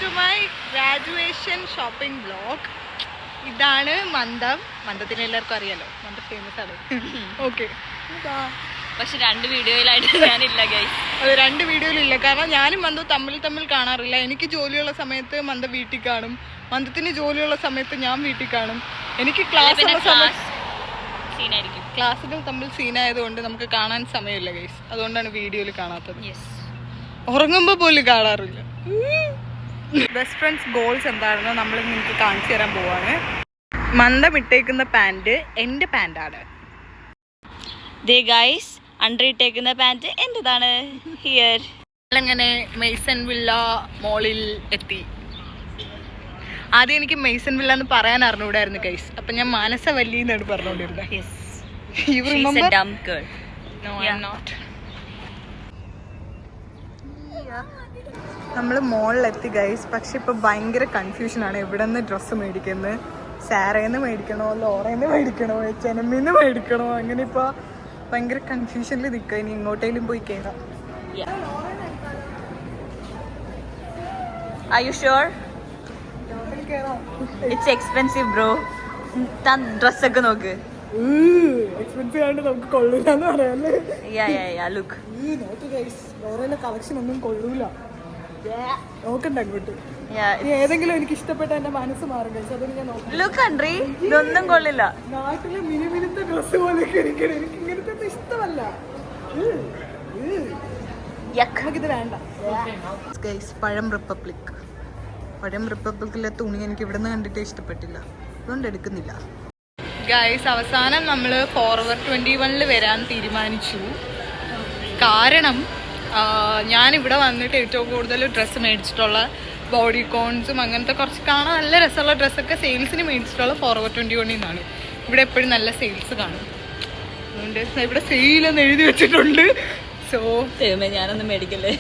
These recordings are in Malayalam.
To my graduation shopping vlog. ഇതാണ് മന്ദത്തിന് എല്ലാവർക്കും അറിയാലോ, മന്ദ ഫേമസ് ആണ്. ഓക്കെ, പക്ഷെ 2 വീഡിയോയിലായിട്ട് ഞാനില്ല ഗൈസ്. അത് 2 വീഡിയോയിലില്ല, കാരണം ഞാനും മന്ദ തമ്മിൽ കാണാറില്ല. എനിക്ക് ജോലിയുള്ള സമയത്ത് മന്ദ വീട്ടിൽ കാണും, മന്ദത്തിന് ജോലിയുള്ള സമയത്ത് ഞാൻ വീട്ടിൽ കാണും. എനിക്ക് ക്ലാസ്സുകൾ തമ്മിൽ സീനായതുകൊണ്ട് നമുക്ക് കാണാൻ സമയമില്ല ഗൈസ്. അതുകൊണ്ടാണ് വീഡിയോയിൽ കാണാത്തത്. ഉറങ്ങുമ്പോൾ പോലും കാണാറില്ല. ബെസ്റ്റ് ഫ്രണ്ട്സ് ഗോൾസ് എന്താണെന്ന് നമ്മൾ നിങ്ങൾക്ക് കാണിച്ചു തരാൻ പോവാണ്. മന്ദം ഇട്ടേക്കുന്ന പാൻറ് എൻ്റെ പാൻറ്റാണ്. ദേ ഗൈസ്, അണ്ടർ ഇട്ടേക്കുന്ന പാൻറ് എന്റേതാണ്. ഹിയർ അങ്ങനെ മെയ്സൺ വില്ല മോളിൽ എത്തി. ആദ്യം എനിക്ക് മെയ്സൺ വില്ല എന്ന് പറയാൻ അറിഞ്ഞൂടായിരുന്നു ഗൈസ്. അപ്പൊ ഞാൻ മാനസവല്ലി എന്നാണ് പറഞ്ഞുകൊണ്ടിരുന്നത്. നമ്മൾ മോളിലെത്തി ഗൈസ്. പക്ഷെ ഇപ്പൊ ഭയങ്കര കൺഫ്യൂഷനാണ്. എവിടെ നിന്ന് ഡ്രസ്സ് മേടിക്കുന്നത്, സാരേന്ന് മേടിക്കണോ, ലോറേന്ന് മേടിക്കണോ, ചെനമ്മിന്ന് മേടിക്കണോ, അങ്ങനെ ഇപ്പൊ ഭയങ്കര കൺഫ്യൂഷനിൽ നിൽക്കുക. ഇനി ഇങ്ങോട്ടേലും പോയി കയറാം. Are you sure? It's expensive bro. താൻ ഡ്രസ് ഒക്കെ നോക്ക്. എക്സ്പെൻസീവ് ആയിട്ട് നമുക്ക് കൊള്ളൂലെന്ന് പറയാല്ലേ. Look. നോക്ക് ഗൈസ്, ലോറയിലെ കളക്ഷൻ ഒന്നും കൊള്ളൂല. നോക്കണ്ട അങ്ങോട്ട്. ഏതെങ്കിലും എനിക്ക് ഇഷ്ടപ്പെട്ട എന്റെ മനസ്സ് മാറും ഗൈസ്. അതൊന്നും ഞാൻ നോക്കാം. Look Andri, ഇതൊന്നും കൊള്ളില്ല. നാട്ടിലെ മിനിമിനത്തെ ഡ്രസ് പോലെ എനിക്ക് ഇങ്ങനത്തെ ഇഷ്ടമല്ല. നമുക്കിത് വേണ്ട ഗൈസ്. പഴം റിപ്പബ്ലിക്കിലെ തുണി എനിക്ക് ഇവിടെ നിന്ന് കണ്ടിട്ട് ഇഷ്ടപ്പെട്ടില്ല, അതുകൊണ്ട് എടുക്കുന്നില്ല ഗൈസ്. അവസാനം നമ്മൾ ഫോർവർ 21 വരാൻ തീരുമാനിച്ചു. കാരണം ഞാനിവിടെ വന്നിട്ട് ഏറ്റവും കൂടുതൽ ഡ്രസ്സ് മേടിച്ചിട്ടുള്ള ബോഡി കോൺസും അങ്ങനത്തെ കുറച്ച് കാണാൻ നല്ല രസമുള്ള ഡ്രസ്സൊക്കെ സെയിൽസിന് മേടിച്ചിട്ടുള്ള ഫോർവർ 21 നിന്നാണ്. ഇവിടെ എപ്പോഴും നല്ല സെയിൽസ് കാണും. അതുകൊണ്ട് ഇവിടെ സെയിലെന്ന് എഴുതി വെച്ചിട്ടുണ്ട്. സോ ഞാനൊന്നും മേടിക്കല്ലേ,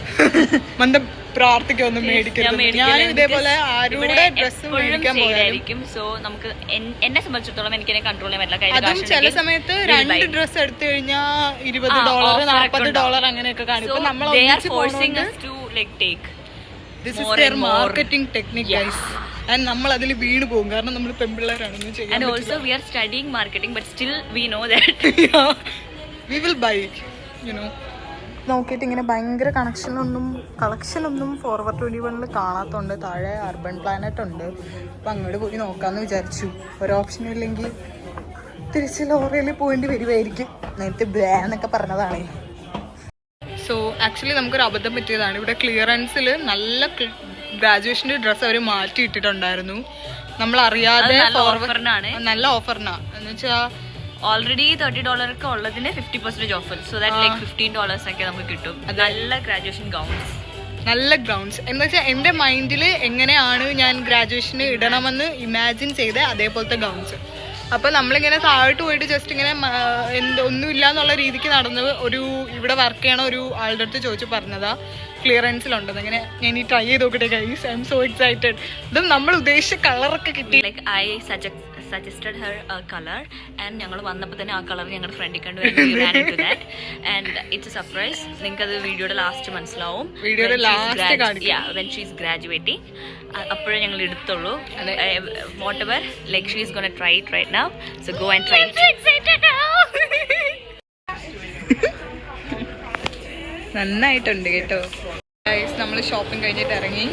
മന്ദം പ്രാർത്ഥിക്കൊന്നും മേടിക്കരുത്. ഞാനും ഇതേപോലെ ആരുടെ ഡ്രസ്സ് മേടിക്കാൻ പോയായിരിക്കും. സോ നമുക്ക് എന്നെ സംബന്ധിച്ചിടത്തോളം എനിക്ക് കൺട്രോൾ ചെയ്യാൻ പറ്റില്ല. അതും ചില സമയത്ത് 2 ഡ്രസ്സ് എടുത്തു കഴിഞ്ഞാൽ $20 $40 അങ്ങനെയൊക്കെ കാണിക്കും. നമ്മൾ മാർക്കറ്റിംഗ് ടെക്നിക് ഗൈസ്. ആൻഡ് നമ്മൾ അതിൽ വീണ് പോകും, കാരണം നമ്മൾ പെൺപിള്ളേരാണെന്ന് ചെയ്യാൻ. And also we are studying marketing, but still we know that we will buy it, you know. നോക്കിയിട്ട് ഇങ്ങനെ ഭയങ്കര കളക്ഷനൊന്നും ഫോർവർ 21 കാണാത്തതുകൊണ്ട് താഴെ അർബൻ പ്ലാനറ്റ് ഉണ്ട്. അപ്പം അങ്ങോട്ട് പോയി നോക്കാമെന്ന് വിചാരിച്ചു. ഒരോപ്ഷനും ഇല്ലെങ്കിൽ തിരിച്ച് ലോറയിൽ പോകേണ്ടി വരുമായിരിക്കും. നേരത്തെ ബ്ലാന്നൊക്കെ പറഞ്ഞതാണ്. സോ ആക്ച്വലി നമുക്കൊരു അബദ്ധം പറ്റിയതാണ്. ഇവിടെ ക്ലിയറൻസിൽ നല്ല ഗ്രാജുവേഷൻ്റെ ഡ്രസ്സ് അവർ മാറ്റിയിട്ടിട്ടുണ്ടായിരുന്നു. നമ്മൾ അറിയാതെ നല്ല ഓഫറിനാണ് എന്ന് വെച്ചാൽ ഓൾറെഡി $30 ഒക്കെ ഉള്ളതിന് 50% ഓഫർ. സോ ദാറ്റ് ലൈക്ക് $15 ഒക്കെ നമുക്ക് കിട്ടും. നല്ല ഗ്രാജുവേഷൻ ഗൗൺസ് എന്ന് വെച്ചാൽ എൻ്റെ മൈൻഡിൽ എങ്ങനെയാണ് ഞാൻ ഗ്രാജുവേഷന് ഇടണമെന്ന് ഇമാജിൻ ചെയ്ത് അതേപോലത്തെ ഗൗൺസ്. അപ്പം നമ്മളിങ്ങനെ താഴോട്ട് പോയിട്ട് ജസ്റ്റ് ഇങ്ങനെ ഒന്നുമില്ല എന്നുള്ള രീതിക്ക് നടന്ന് ഇവിടെ വർക്ക് ചെയ്യണ ഒരു ആളുടെ അടുത്ത് ചോദിച്ചു പറഞ്ഞതാ ക്ലിയറൻസിലുണ്ടെന്ന്. അങ്ങനെ ഞാൻ ഈ ട്രൈ ചെയ്ത് നോക്കട്ടെ guys. I M so excited. ഇതും നമ്മൾ ഉദ്ദേശിച്ച കളറൊക്കെ കിട്ടി. Like I suggested her a color and ഞങ്ങൾ വന്നപ്പോൾ തന്നെ ആ കളർ ഞങ്ങളുടെ ഫ്രണ്ടിൽ കണ്ടു. And it's a surprise. നിങ്ങൾക്ക് അത് വീഡിയോയുടെ ലാസ്റ്റ് മനസ്സിലാവും. when she is graduating അപ്പോഴേ ഞങ്ങൾ എടുത്തുള്ളൂ. whatever, like she is going to try it right now, so go and try it. നന്നായിട്ടുണ്ട് കേട്ടോ ഗൈസ്. നമ്മൾ ഷോപ്പിംഗ് കഴിഞ്ഞിട്ട് ഇറങ്ങി.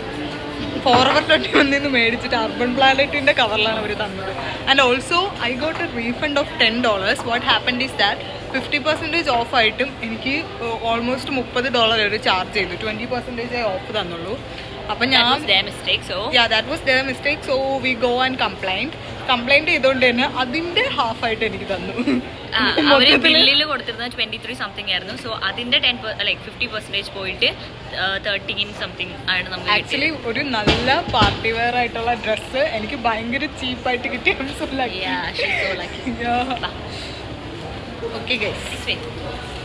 ഫോർവർ 21 മേടിച്ചിട്ട് അർബൻ പ്ലാനറ്റിന്റെ കവറിലാണ് അവർ തന്നത്. And also I got A refund of $10. What happened is that 50% of ആയിട്ടും എനിക്ക് ഓൾമോസ്റ്റ് $30 അവർ ചാർജ് ചെയ്തു. 20% ഓഫ് തന്നുള്ളൂ. അപ്പം that was their mistake, so we go and complaint ചെയ്തോണ്ട് തന്നെ അതിന്റെ ഹാഫ് ആയിട്ട് എനിക്ക് തന്നു. അവര് ബില്ലിൽ കൊടുത്തിരുന്നത് 23 സംതിങ് ആയിരുന്നു. സോ അതിന്റെ 50% പോയിട്ട് 13 സംതിങ് ആണ് നമുക്ക്. ആക്ച്വലി ഒരു നല്ല പാർട്ടി വെയർ ആയിട്ടുള്ള ഡ്രസ്സ് എനിക്ക് ഭയങ്കര ചീപ്പായിട്ട് കിട്ടി. ഓക്കെ ഗൈസ്,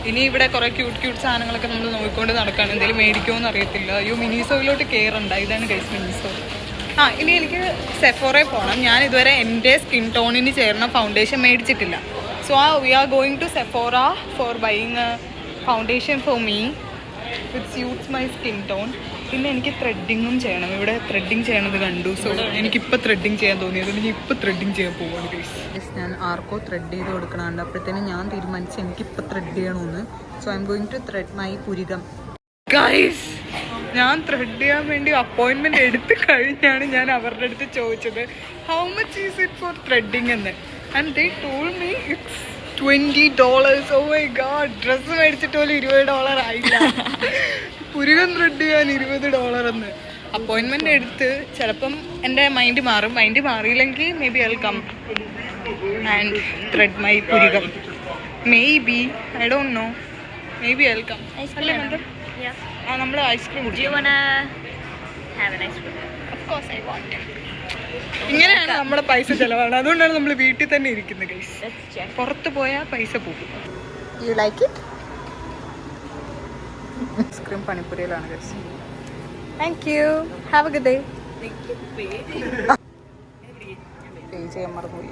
ഇനി ഇവിടെ കുറെ ക്യൂട്ട് സാധനങ്ങളൊക്കെ നമ്മൾ നോക്കിക്കൊണ്ട് നടക്കാണ്. എന്തെങ്കിലും മേടിക്കുമോ എന്ന് അറിയത്തില്ല. മിനിസോയിലോട്ട് കയറണ്ട. ഇതാണ് ഗൈസ് മിനിസോ. ഇനി എനിക്ക് സെഫോറയിൽ പോകണം. ഞാൻ ഇതുവരെ എൻ്റെ സ്കിൻ ടോണിന് ചേർന്ന ഫൗണ്ടേഷൻ മേടിച്ചിട്ടില്ല. So we are going to Sephora for buying a foundation for me which suits my skin tone. പിന്നെ എനിക്ക് ത്രെഡിങ്ങും ചെയ്യണം. ഇവിടെ ത്രെഡിങ് ചെയ്യണത് കണ്ടു. സോ എനിക്കിപ്പോൾ ത്രെഡിങ് ചെയ്യാൻ തോന്നിയത് എനിക്ക് ഇപ്പോൾ ത്രെഡിങ് ചെയ്യാൻ പോവാണ് ഗൈസ്. ഞാൻ ആർക്കോ ത്രെഡ് ചെയ്ത് കൊടുക്കണുണ്ട്. അപ്പോഴത്തേനും ഞാൻ തീരുമാനിച്ചു എനിക്കിപ്പോൾ ത്രെഡ് ചെയ്യണമെന്ന്. So I am going to thread my പുരികം. ഗൈസ്, ഞാൻ ത്രെഡ് ചെയ്യാൻ വേണ്ടി അപ്പോയിൻമെൻറ്റ് എടുത്ത് കഴിഞ്ഞാണ് ഞാൻ അവരുടെ അടുത്ത് ചോദിച്ചത് how much is it for threading എന്ന്. And they told me it's $20. Oh my God, dress മേടിച്ചിട്ട് പോലും $20 ആയില്ല. പുരുകം ത്രെഡ് ചെയ്യാൻ $20 എന്ന്. അപ്പോയിൻമെൻറ്റ് എടുത്ത് ചിലപ്പം എൻ്റെ മൈൻഡ് മാറും. മൈൻഡ് മാറിയില്ലെങ്കിൽ maybe I will come and thread my പുരുകം. Maybe, I don't know, maybe I will come. അല്ലേ മന്ദം? ആ, നമ്മൾ ഐസ്ക്രീം കുടിക്കും. ഇങ്ങനെയാണ് നമ്മുടെ പൈസ ചിലവാണ്. അതുകൊണ്ടാണ് നമ്മൾ വീട്ടിൽ തന്നെ ഇരിക്കുന്നത് ഗൈസ്. പുറത്ത് പോയാൽ പൈസ പോകും. You like it? ഐസ്ക്രീം പണിപ്പുരയിലാണ് guys. Thank you, have a good day. Pay ചെയ്യാൻ മറന്നുപോയി.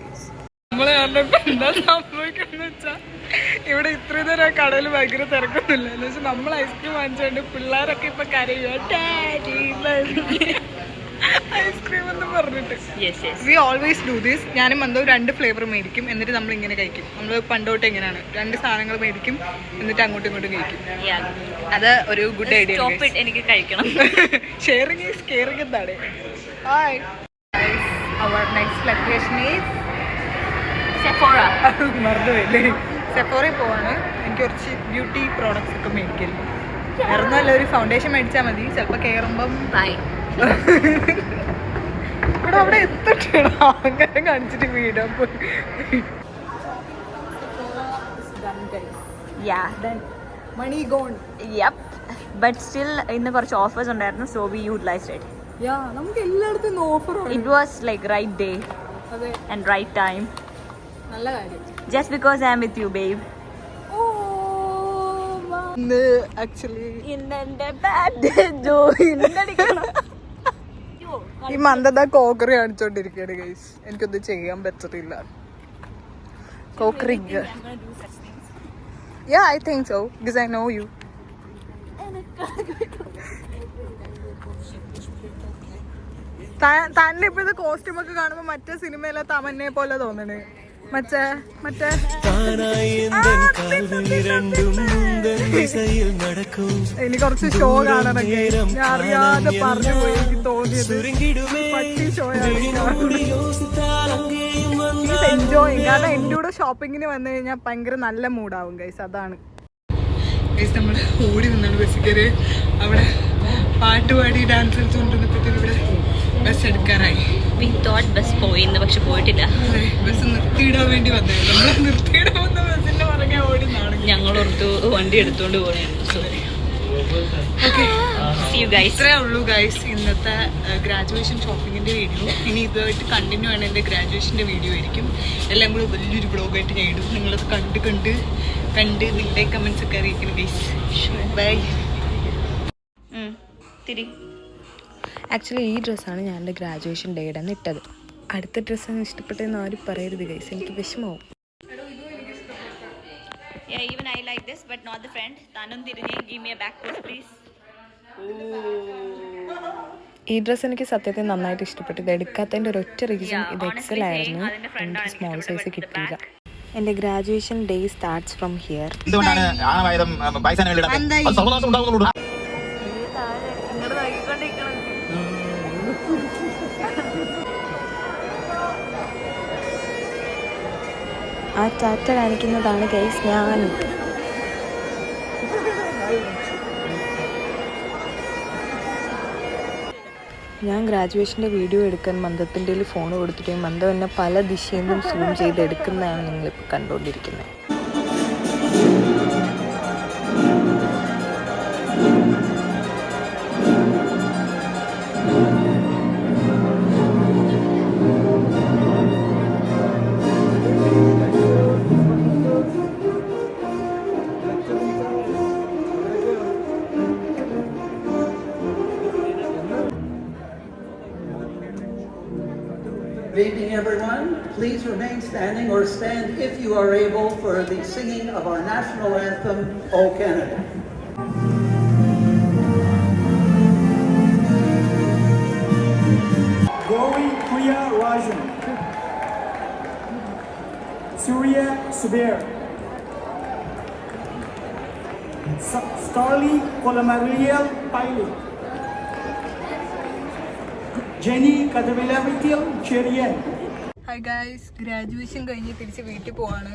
നമ്മൾ പറഞ്ഞപ്പോൾ എന്താ സംഭവിക്കുന്നത് വെച്ചാൽ ഇവിടെ ഇത്രയും നേരം ആ കടയിൽ ഭയങ്കര തിരക്കൊന്നുമില്ല. എന്ന് വെച്ചാൽ നമ്മൾ ഐസ്ക്രീം വാങ്ങിച്ചുകൊണ്ട് പിള്ളേരൊക്കെ ഇപ്പൊ കരയുക ഐസ്ക്രീം എന്ന് പറഞ്ഞിട്ട്. We always do this. ഞാനും എന്തോ 2 ഫ്ലേവർ മേടിക്കും, എന്നിട്ട് നമ്മൾ ഇങ്ങനെ കഴിക്കും. നമ്മൾ പണ്ടോട്ട് എങ്ങനെയാണ് 2 സാധനങ്ങൾ മേടിക്കും, എന്നിട്ട് അങ്ങോട്ടും ഇങ്ങോട്ടും കഴിക്കും. അത് ഒരു ഗുഡ് ഐഡിയ. എനിക്ക് കഴിക്കണം. ഷെയറിംഗ് ഈസ് കെയറിംഗ് എന്താണ്. Hi, our next location is Sephora. മറന്നുപോയില്ലേ? സെഫോറയിൽ പോവാണ്. എനിക്ക് കുറച്ച് ബ്യൂട്ടി പ്രോഡക്ട്സ് ഒക്കെ മേടിക്കരുത്. വേറൊന്നുമല്ല, ഒരു ഫൗണ്ടേഷൻ മേടിച്ചാൽ മതി. ചിലപ്പോൾ കയറുമ്പം ഇവിടെ അവിടെ എത്തിട്ടാണ് അങ്ങനെ കാണിച്ചിട്ട് വീടാൻ പോയി. മണി ഗോൺ. ബട്ട് സ്റ്റിൽ ഇന്ന് കുറച്ച് ഓഫേഴ്സ് ഉണ്ടായിരുന്നു. So we utilized it. നമുക്ക് എല്ലായിടത്തും offer. It was like right day and right time. നല്ല കാര്യം. Just because I am with you, babe. Actually ഈ മന്ദത കോക്കറി കാണിച്ചോണ്ടിരിക്കുകയാണ് ഗൈസ്. എനിക്കൊന്നും ചെയ്യാൻ പറ്റത്തില്ല. Cookery. Yeah, I think so because I know you. തന്നെ ഇപ്പോഴത്തെ കോസ്റ്റ്യൂം ഒക്കെ കാണുമ്പോ മറ്റേ സിനിമയിലെ തമന്നെ പോലെ തോന്നണേ. മറ്റേ ഇനി കുറച്ച് ഷോ കാണണമെങ്കിൽ ഞാൻ അറിയാതെ പറഞ്ഞു പോയി. എനിക്ക് തോന്നിയത് പട്ടി ഷോയാണ്. എൻജോയ്. കാരണം എൻ്റെ കൂടെ ഷോപ്പിങ്ങിന് വന്നു കഴിഞ്ഞാൽ ഭയങ്കര നല്ല മൂഡാവും ഗൈസ്. അതാണ് ഗൈസ്. നമ്മൾ ഓടി നിന്നാണ് ബസ് കയറി. അവിടെ പാട്ടുപാടി ഡാൻസ് കളിച്ചുകൊണ്ടിരുന്നപ്പോഴത്തേക്കും ഇവിടെ ബസ് എടുക്കാറായി. ബസ് പോയിന്ന്, പക്ഷെ പോയിട്ടില്ല. ബസ് നിർത്തിയിടാൻ വേണ്ടി വന്നത്. നമ്മളെ നിർത്തിയിടാൻ വന്ന ബസ്സിന്റെ പുറകെ ഓടി ഞങ്ങളോർത്ത് വണ്ടി എടുത്തോണ്ട് ഇത്രേ ഉള്ളൂ ഗൈസ് ഇന്നത്തെ ഗ്രാജുവേഷൻ ഷോപ്പിങ്ങിന്റെ വീഡിയോ. ഇനി ഇതുമായിട്ട് കണ്ടിന്യൂ ആണ്. എൻ്റെ ഗ്രാജുവേഷൻ്റെ വീഡിയോ ആയിരിക്കും. എല്ലാം കൂടെ വലിയൊരു വ്ളോഗായിട്ട് ഞാൻ ഇടും. നിങ്ങളത് കണ്ട് നിങ്ങളുടെ കമൻസ് ഒക്കെ അറിയിക്കണം ഗൈസ്. ബൈ. ആക്ച്വലി ഈ ഡ്രസ്സാണ് ഞാൻ എൻ്റെ ഗ്രാജുവേഷൻ ഡേയുടെ അന്ന് ഇട്ടത്. അടുത്ത ഡ്രസ്സാണ് ഇഷ്ടപ്പെട്ടതെന്ന് ആരും പറയരുത് ഗൈസ്. എനിക്ക് വിഷമമാവും. Yeah, even I like this, but not the friend. Tanum തിരിഞ്ഞേ, give me a back pose, please. ഈ ഡ്രസ്സ് എനിക്ക് സത്യത്തിൽ നന്നായിട്ട് ഇഷ്ടപ്പെട്ടു. ഇത് എടുക്കാത്തതിൻ്റെ ഒരൊറ്റ റീസൺ ഇത് എക്സൽ ആയിരുന്നു. എനിക്ക് സ്മോൾ സൈസ് കിട്ടിയില്ല. എൻ്റെ graduation day starts from here. ആ ടാറ്റ കാണിക്കുന്നതാണ് ഗൈസ് ഞാൻ. ഞാൻ ഗ്രാജുവേഷൻ്റെ വീഡിയോ എടുക്കാൻ മന്ദത്തിൻ്റെ ഫോൺ കൊടുത്തിട്ട് മന്ദം എന്നെ പല ദിശയിൽ നിന്നും സൂം ചെയ്ത് എടുക്കുന്നതാണ് നിങ്ങളിപ്പോൾ കണ്ടുകൊണ്ടിരിക്കുന്നത്. Good evening, everyone. Please remain standing or stand if you are able for the singing of our national anthem, O Canada. Surya Subir, Starly Polamariel Piley, Jenny Kadavilavitil Cherian. Hi guys, graduation കഴിഞ്ഞ് തിരിച്ച് വീട്ടിൽ പോവാണ്.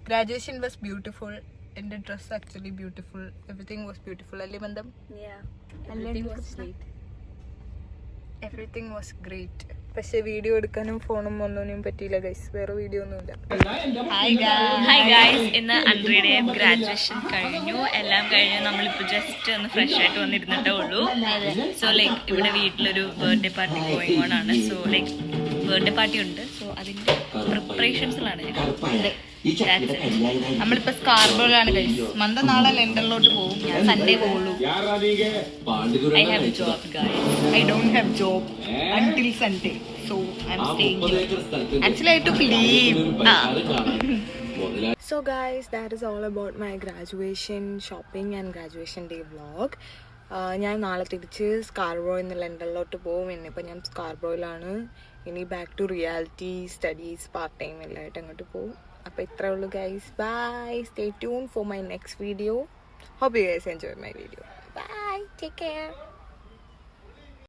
Graduation was beautiful. എൻ്റെ dress actually beautiful. Everything was beautiful. അല്ലേ ബന്ധം? Everything was great. പക്ഷെ വീഡിയോ എടുക്കാനും ഫോണും ഒന്നിനും പറ്റിയില്ല ഗൈസ്. വേറെ വീഡിയോ ഒന്നുമില്ല. ഹായ് ഗായ്സ്, ഇന്ന് അൻഡ്രയുടെയും ഗ്രാജുവേഷൻ കഴിഞ്ഞു. എല്ലാം കഴിഞ്ഞു. നമ്മളിപ്പോൾ ജസ്റ്റ് ഒന്ന് ഫ്രഷ് ആയിട്ട് വന്നിരുന്നിട്ടേ ഉള്ളൂ. സോ ലൈക്ക് ഇവിടെ വീട്ടിലൊരു ബർത്ത്ഡേ പാർട്ടി ഗോയിങ് ഓൺ ആണ്. സോ ലൈക്ക് ബർത്ത്ഡേ പാർട്ടി ഉണ്ട്. സോ അതിന്റെ പ്രിപ്പറേഷൻസിലാണ് നമ്മളിപ്പോ സ്കാർബോയിലാണ് ഗൈസ്. മന്ദ നാളെ ലണ്ടനിലോട്ട് പോകും. ഞാൻ സൺഡേ പോകുള്ളൂ. I have a job, guys. I don't have job until Sunday, so I'm staying here. Actually, I took leave. So guys, that is all about my graduation shopping and graduation day vlog. ഞാൻ നാളെ തിരിച്ച് സ്കാർബോയിൽ നിന്ന് ലണ്ടനിലോട്ട് പോകും. ഇന്നിപ്പോൾ ഞാൻ സ്കാർബോയിലാണ്. ഇനി back to reality, studies, part time എല്ലാമായിട്ട് അങ്ങോട്ട് പോകും. അപ്പോൾ ഇത്രേ ഉള്ളൂ guys. Bye. Stay tune for my next video. Hope you guys enjoyed my video. Bye. Take care.